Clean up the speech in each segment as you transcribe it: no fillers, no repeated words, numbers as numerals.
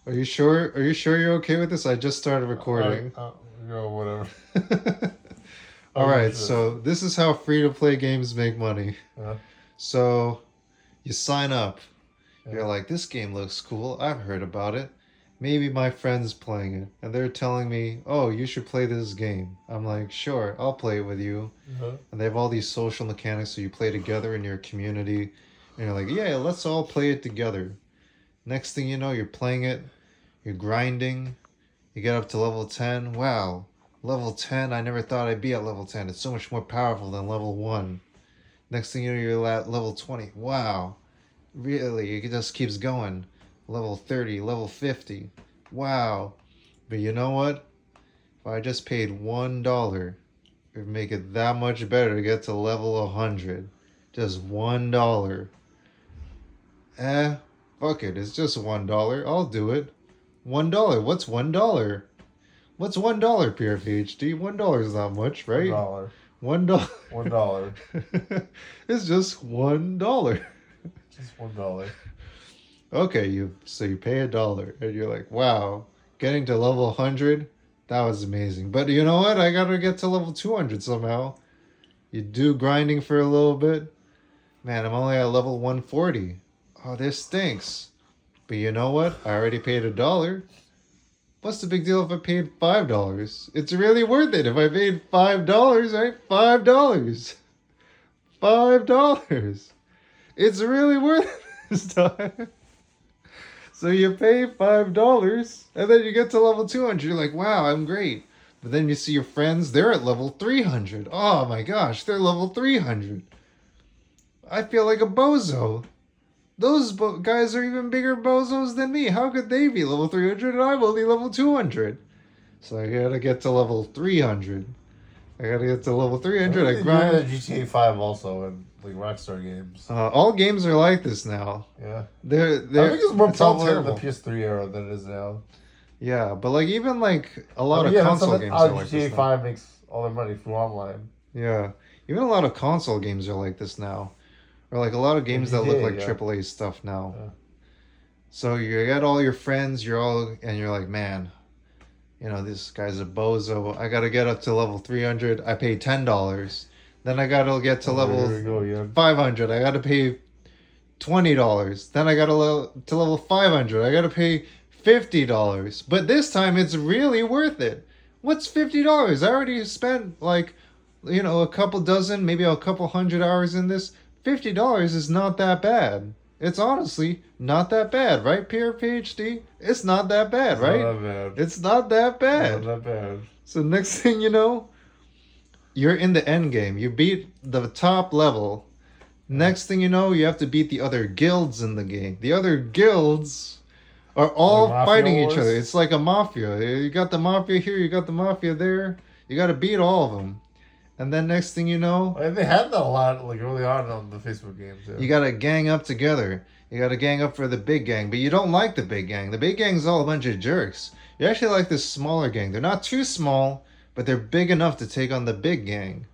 Are you sure? Are you sure you're okay with this? I just started recording. Whatever. All Oh, right, shit. so this is how free-to-play games make money. Yeah, So you sign up. yeah. You're like, this game looks cool. I've heard about it. Maybe my friend's playing it, and they're telling me, oh, you should play this game. I'm like, sure, I'll play it with you. Uh-huh. And they have all these social mechanics, so you play together in your community. And you're like, yeah, let's all play it together. Next thing you know, you're playing it, you're grinding, you get up to level 10. Wow, level 10, I never thought I'd be at level 10. It's so much more powerful than level 1. Next thing you know, you're at level 20. Wow, really, it just keeps going. Level 30, level 50. Wow. But you know what? If I just paid $1, it would make it that much better to get to level 100. Just $1. Eh, fuck it, it's just $1. I'll do it. $1. What's $1? What's $1, PRPHD? $1 is not much, right? $1. $1. $1. It's just $1. Just $1. Okay, you pay $1 and you're like, wow, getting to level 100, that was amazing. But you know what? I gotta get to level 200 somehow. You do grinding for a little bit. Man, I'm only at level 140. Oh, this stinks. But you know what? I already paid $1. What's the big deal if I paid $5? It's really worth it if I paid $5, right? $5. $5. It's really worth it this time. So you pay $5 and then you get to level 200. You're like, wow, I'm great. But then you see your friends, they're at level 300. Oh my gosh, they're level 300. I feel like a bozo. Those guys are even bigger bozos than me. How could they be level 300 and I'm only level 200? So I gotta get to level 300. I gotta get to level 300. I grind. GTA 5 also and like Rockstar games. All games are like this now. Yeah. They're I think it's more it's all popular in the terrible. PS3 era than it is now. Yeah, but like even like a lot I mean, of yeah, console games are like GTA this now. 5 makes all their money through online. Yeah, even a lot of console games are like this now, or like a lot of games that look GTA, like yeah. AAA stuff now. Yeah. So you got all your friends, you're like, man, you know, this guy's a bozo. I gotta get up to level 300. I paid $10. Then I gotta get to level Here we go, yeah. 500. I gotta pay $20. Then I gotta to level 500. I gotta pay $50. But this time it's really worth it. What's $50? I already spent like, you know, a couple dozen, maybe a couple hundred hours in this. $50 is not that bad. It's honestly not that bad, right, Pierre PhD? It's not that bad, right? Not that bad. It's not that bad. Not that bad. So next thing you know, you're in the end game. You beat the top level. Next thing you know, you have to beat the other guilds in the game. The other guilds are all Like fighting mafia each other. wars? It's like a mafia. You got the mafia here, you got the mafia there. You got to beat all of them. And then next thing you know, They had that a lot like early on the Facebook games. Yeah. you got to gang up together. You got to gang up for the big gang. But you don't like the big gang. The big gang's all a bunch of jerks. You actually like this smaller gang. They're not too small, but they're big enough to take on the big gang.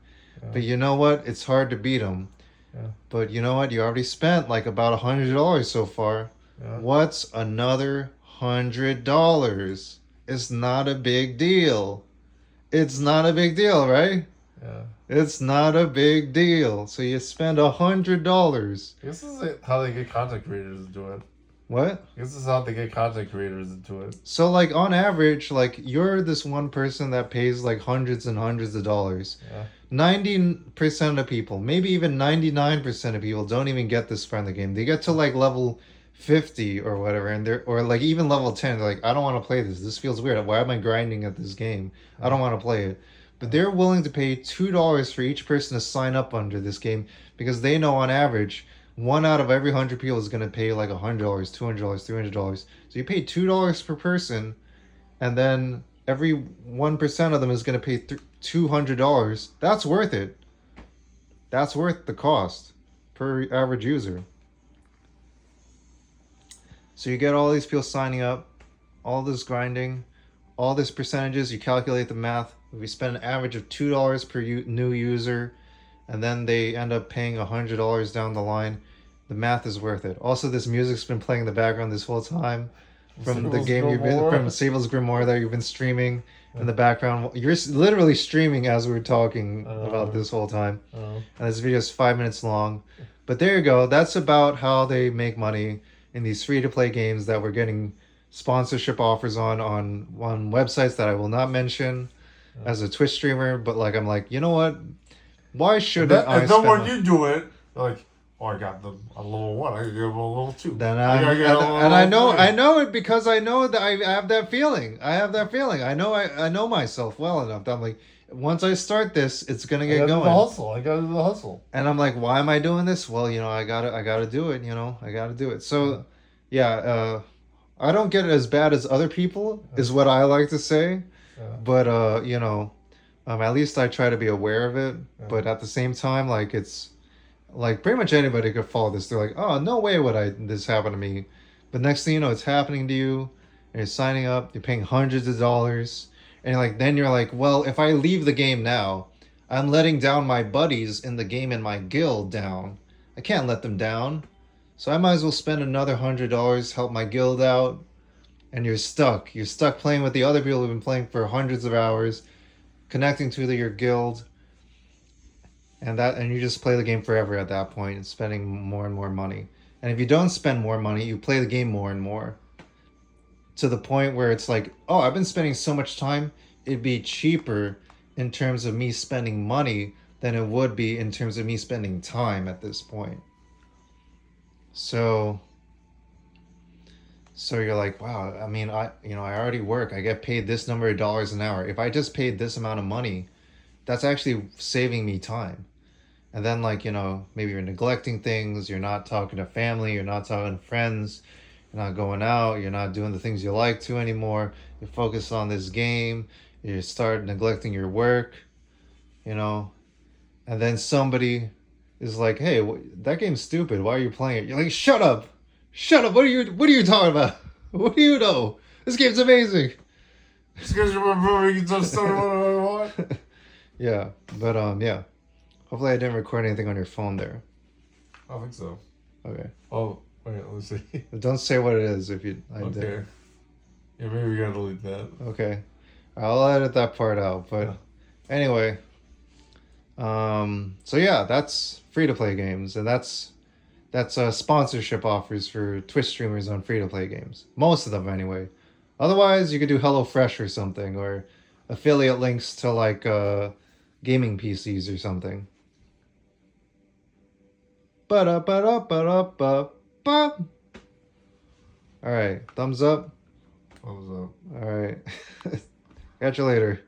Yeah. But you know what? It's hard to beat them. Yeah. But you know what? You already spent like about $100 so far. Yeah. What's another $100? It's not a big deal. It's not a big deal, right? Yeah. It's not a big deal. So you spend $100. This is how they get content creators into it. What? This is how they get content creators into it. So like on average, like you're this one person that pays like hundreds and hundreds of dollars. Yeah. 90% of people, maybe even 99% of people don't even get this far in the game. They get to like level 50 or whatever, and they're or like even level 10, they're like, I don't want to play this. This feels weird. Why am I grinding at this game? I don't want to play it. But they're willing to pay $2 for each person to sign up under this game because they know on average, one out of every 100 people is going to pay like $100, $200, $300. So you pay $2 per person, and then every 1% of them is going to pay $200. That's worth it. That's worth the cost per average user. So you get all these people signing up, all this grinding, all this percentages. You calculate the math. If we spend an average of $2 per new user, and then they end up paying $100 down the line, the math is worth it. Also, this music's been playing in the background this whole time. from the Sable's game you've been Grimoire. from Sable's Grimoire that you've been streaming in the background. You're literally streaming as we're talking about this whole time. Oh. And this video is 5 minutes long. But there you go. That's about how they make money in these free-to-play games that we're getting sponsorship offers on websites that I will not mention as a Twitch streamer. But like, I'm like, you know what? Why shouldn't I And then spend when my- you do it, you're like, oh, I got them on level 1. I can get them on level 2. Then I know it because I know that I have that feeling. I have that feeling. I know myself well enough that I'm like, once I start this, it's gonna I get gotta do going. the hustle. I gotta do the hustle. And I'm like, why am I doing this? Well, I gotta do it. I gotta do it. So, yeah, I don't get it as bad as other people, is what I like to say. Yeah. But at least I try to be aware of it. Yeah. But at the same time, like it's like pretty much anybody could follow this. They're like, oh, no way would this happen to me. But next thing you know, it's happening to you, and you're signing up. You're paying hundreds of dollars. And then you're like, well, if I leave the game now, I'm letting down my buddies in the game and my guild down. I can't let them down. So I might as well spend another $100, help my guild out. And you're stuck. You're stuck playing with the other people who've been playing for hundreds of hours, connecting to your guild. And you just play the game forever at that point and spending more and more money. And if you don't spend more money, you play the game more and more. To the point where it's like, oh, I've been spending so much time, it'd be cheaper in terms of me spending money than it would be in terms of me spending time at this point. So you're like, wow, I mean, I already work. I get paid this number of dollars an hour. If I just paid this amount of money, that's actually saving me time. And then maybe you're neglecting things, you're not talking to family, you're not talking to friends, you're not going out, you're not doing the things you like to anymore. You're focused on this game. You start neglecting your work, and then somebody is like, "Hey, that game's stupid. Why are you playing it?" You're like, "Shut up, shut up. What are you talking about? What do you know? This game's amazing." Just because you remember you just tell me what I want. Yeah, but yeah. Hopefully, I didn't record anything on your phone there. I think so. Okay. Oh, wait, let's see. Don't say what it is if you. Okay. Did. Yeah, maybe we gotta delete that. Okay. I'll edit that part out. But anyway. So yeah, that's free-to-play games, and that's sponsorship offers for Twitch streamers on free-to-play games. Most of them, anyway. Otherwise, you could do HelloFresh or something, or affiliate links to gaming PCs or something. Ba-da-ba-da-ba-da-ba-ba. All right, thumbs up. Thumbs up. All right. Catch you later.